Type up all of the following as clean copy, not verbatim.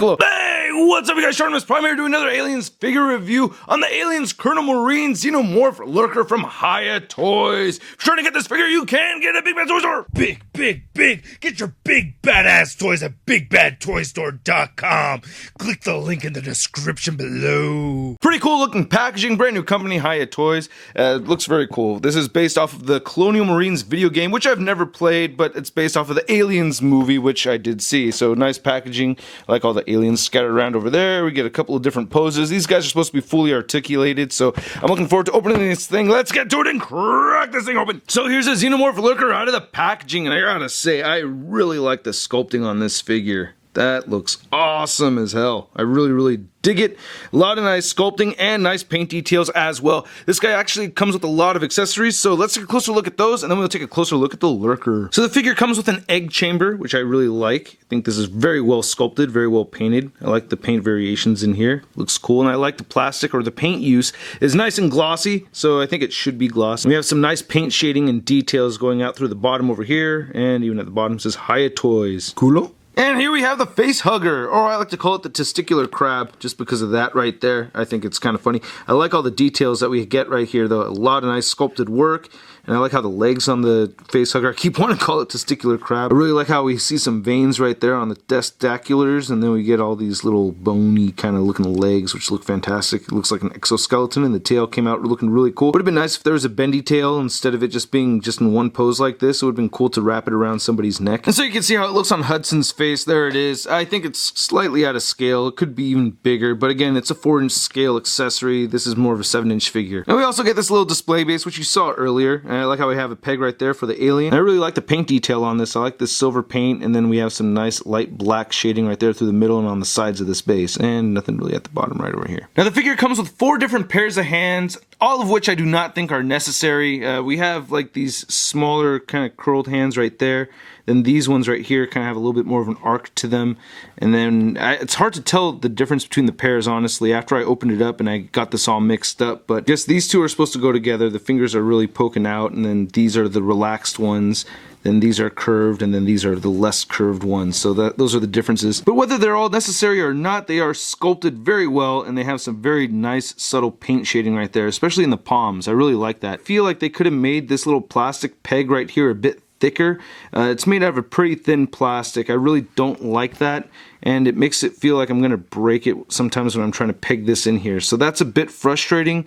Piccolo. Hey, what's up you guys? Shartimus Prime here doing another Aliens figure review on the Aliens Colonial Marine Xenomorph Lurker from Hiya Toys. If you're trying to get this figure, you can get it at Big Bad Toy Store. Big. Get your big badass toys at BigBadToyStore.com. Click the link in the description below. Pretty cool looking packaging, brand new company, Hiya Toys. Looks very cool. This is based off of the Colonial Marines video game, which I've never played, but it's based off of the Aliens movie, which I did see. So nice packaging. I like all the aliens scattered around over there. We get a couple of different poses. These guys are supposed to be fully articulated, so I'm looking forward to opening this thing. Let's get to it and crack this thing open. So here's a Xenomorph Lurker out of the packaging, and I gotta say, I really like the sculpting on this figure. That looks awesome as hell. I really dig it. A lot of nice sculpting and nice paint details as well. This guy actually comes with a lot of accessories, so let's take a closer look at those, and then we'll take a closer look at the Lurker. So the figure comes with an egg chamber, which I really like. I think this is very well sculpted, very well painted. I like the paint variations in here. Looks cool, and I like the plastic or the paint use is nice and glossy, so I think it should be glossy. We have some nice paint shading and details going out through the bottom over here, and even at the bottom it says Hiya Toys. Coolo. And here we have the face hugger, or I like to call it the testicular crab, just because of that right there. I think it's kind of funny. I like all the details that we get right here, though. A lot of nice sculpted work, and I like how the legs on the face hugger, I keep wanting to call it testicular crab. I really like how we see some veins right there on the testiculars, and then we get all these little bony kind of looking legs, which look fantastic. It looks like an exoskeleton, and the tail came out looking really cool. Would have been nice if there was a bendy tail instead of it just being just in one pose like this. It would have been cool to wrap it around somebody's neck. And so you can see how it looks on Hudson's face. There it is. I think it's slightly out of scale. It could be even bigger, but again, it's a 4-inch scale accessory. This is more of a 7-inch figure. And we also get this little display base, which you saw earlier. And I like how we have a peg right there for the alien. I really like the paint detail on this. I like this silver paint, and then we have some nice light black shading right there through the middle and on the sides of this base, and nothing really at the bottom right over here. Now the figure comes with 4 different pairs of hands, all of which I do not think are necessary. We have like these smaller kind of curled hands right there. Then these ones right here kind of have a little bit more of an arc to them. And then it's hard to tell the difference between the pairs, honestly, after I opened it up and I got this all mixed up. But just these two are supposed to go together. The fingers are really poking out, and then these are the relaxed ones. Then these are curved, and then these are the less curved ones. So those are the differences. But whether they're all necessary or not, they are sculpted very well, and they have some very nice, subtle paint shading right there, especially in the palms. I really like that. I feel like they could have made this little plastic peg right here a bit thicker. It's made out of a pretty thin plastic. I really don't like that, and it makes it feel like I'm going to break it sometimes when I'm trying to peg this in here. So that's a bit frustrating.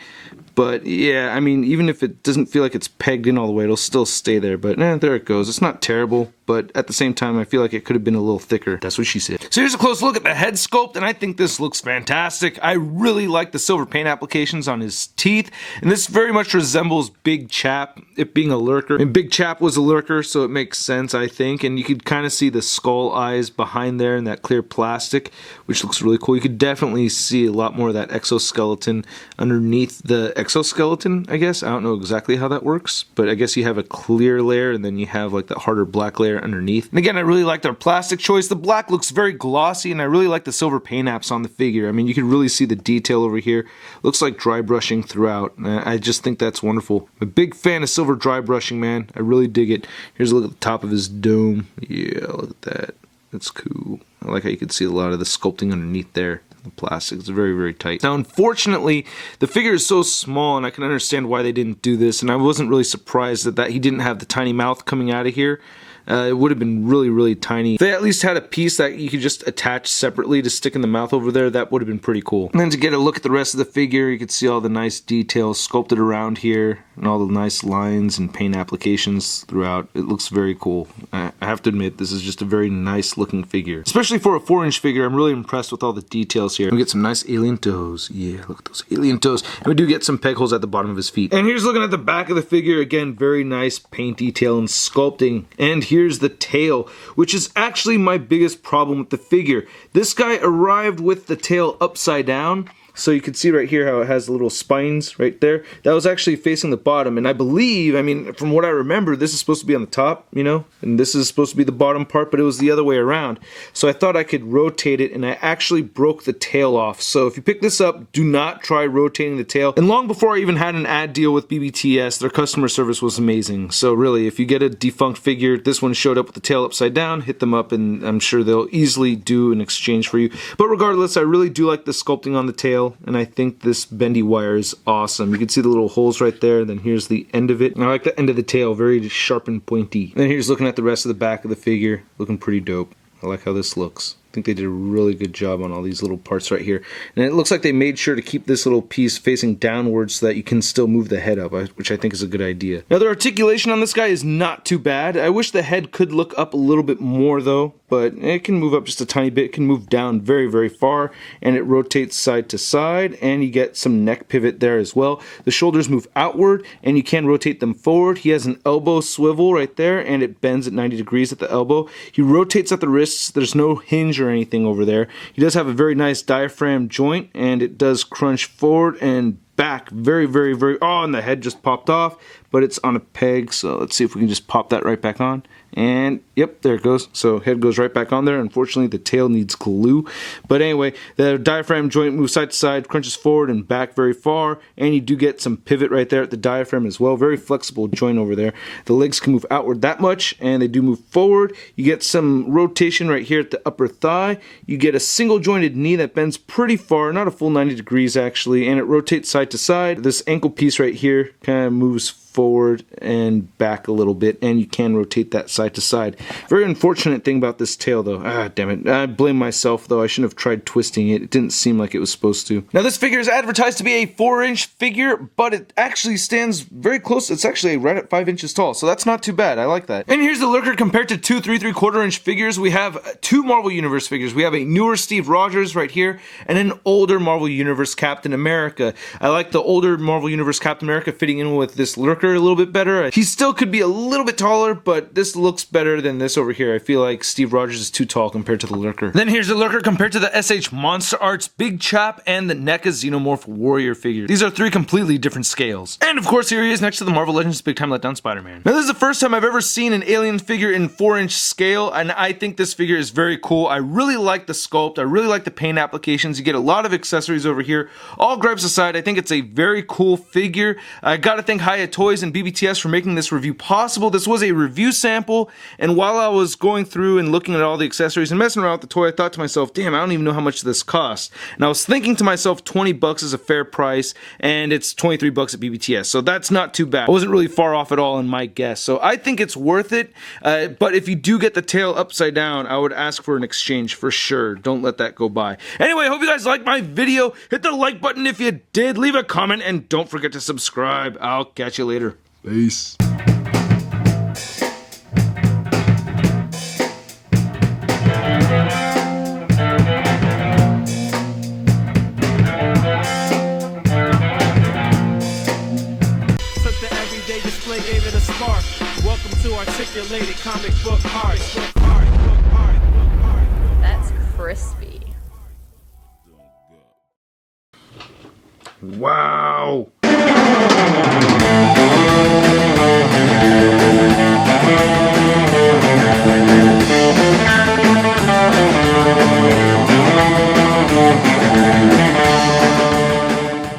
But yeah, I mean, even if it doesn't feel like it's pegged in all the way, it'll still stay there. But there it goes. It's not terrible, but at the same time, I feel like it could have been a little thicker. That's what she said. So here's a close look at the head sculpt, and I think this looks fantastic. I really like the silver paint applications on his teeth, and this very much resembles Big Chap, it being a Lurker. And Big Chap was a Lurker, so it makes sense, I think. And you could kind of see the skull eyes behind there in that clear plastic, which looks really cool. You could definitely see a lot more of that exoskeleton underneath the exoskeleton, I guess. I don't know exactly how that works, but I guess you have a clear layer and then you have like the harder black layer underneath. And again, I really like their plastic choice. The black looks very glossy, and I really like the silver paint apps on the figure. I mean, you can really see the detail over here. Looks like dry brushing throughout. I just think that's wonderful. I'm a big fan of silver dry brushing, man. I really dig it. Here's a look at the top of his dome. Yeah, look at that. That's cool. I like how you can see a lot of the sculpting underneath there. The plastic is very tight. Now, unfortunately, the figure is so small, and I can understand why they didn't do this, and I wasn't really surprised that he didn't have the tiny mouth coming out of here. It would have been really tiny. If they at least had a piece that you could just attach separately to stick in the mouth over there, that would have been pretty cool. And then to get a look at the rest of the figure, you can see all the nice details sculpted around here, and all the nice lines and paint applications throughout. It looks very cool. I have to admit, this is just a very nice looking figure. Especially for a 4-inch figure, I'm really impressed with all the details here. We get some nice alien toes. Yeah, look at those alien toes. And we do get some peg holes at the bottom of his feet. And here's looking at the back of the figure. Again, very nice paint detail and sculpting. And here's the tail, which is actually my biggest problem with the figure. This guy arrived with the tail upside down. So you can see right here how it has the little spines right there. That was actually facing the bottom, and I believe, I mean, from what I remember, this is supposed to be on the top, you know, and this is supposed to be the bottom part, but it was the other way around. So I thought I could rotate it, and I actually broke the tail off. So if you pick this up, do not try rotating the tail. And long before I even had an ad deal with BBTS, their customer service was amazing. So really, if you get a defunct figure, this one showed up with the tail upside down, hit them up, and I'm sure they'll easily do an exchange for you. But regardless, I really do like the sculpting on the tail, and I think this bendy wire is awesome. You can see the little holes right there, then here's the end of it. And I like the end of the tail, very sharp and pointy. And then here's looking at the rest of the back of the figure, looking pretty dope. I like how this looks. I think they did a really good job on all these little parts right here. And it looks like they made sure to keep this little piece facing downwards so that you can still move the head up, which I think is a good idea. Now the articulation on this guy is not too bad. I wish the head could look up a little bit more though, but it can move up just a tiny bit. It can move down very, very far, and it rotates side to side, and you get some neck pivot there as well. The shoulders move outward, and you can rotate them forward. He has an elbow swivel right there, and it bends at 90 degrees at the elbow. He rotates at the wrists. There's no hinge or anything over there. He does have a very nice diaphragm joint, and it does crunch forward and back very, very, very, oh, and the head just popped off, but it's on a peg, so let's see if we can just pop that right back on. And yep, there it goes. So head goes right back on there. Unfortunately, the tail needs glue. But anyway, the diaphragm joint moves side to side, crunches forward and back very far, and you do get some pivot right there at the diaphragm as well. Very flexible joint over there. The legs can move outward that much, and they do move forward. You get some rotation right here at the upper thigh. You get a single jointed knee that bends pretty far, not a full 90 degrees actually, and it rotates side to side. This ankle piece right here kind of moves forward and back a little bit, and you can rotate that side to side. Very unfortunate thing about this tail though. Ah, damn it. I blame myself though. I shouldn't have tried twisting it. It didn't seem like it was supposed to. Now this figure is advertised to be a 4-inch figure, but it actually stands very close. It's actually right at 5 inches tall, so that's not too bad. I like that. And here's the Lurker compared to two 3¾ inch figures. We have two Marvel Universe figures. We have a newer Steve Rogers right here, and an older Marvel Universe Captain America. I like the older Marvel Universe Captain America fitting in with this Lurker a little bit better. He still could be a little bit taller, but this looks better than this over here. I feel like Steve Rogers is too tall compared to the Lurker. Then here's the Lurker compared to the SH Monster Arts Big Chap and the NECA Xenomorph Warrior figure. These are three completely different scales. And of course here he is next to the Marvel Legends Big Time Letdown Spider-Man. Now this is the first time I've ever seen an alien figure in 4-inch scale, and I think this figure is very cool. I really like the sculpt. I really like the paint applications. You get a lot of accessories over here. All gripes aside, I think it's a very cool figure. I gotta thank Hiya Toys and BBTS for making this review possible. This was a review sample, and while I was going through and looking at all the accessories and messing around with the toy, I thought to myself, damn, I don't even know how much this costs. And I was thinking to myself, 20 bucks is a fair price, and it's 23 bucks at BBTS, so that's not too bad. I wasn't really far off at all in my guess, so I think it's worth it, but if you do get the tail upside down, I would ask for an exchange for sure. Don't let that go by. Anyway, I hope you guys liked my video. Hit the like button if you did, leave a comment, and don't forget to subscribe. I'll catch you later. Peace. Everyday display gave it a spark. Welcome to articulated comic book art. That's crispy. Wow.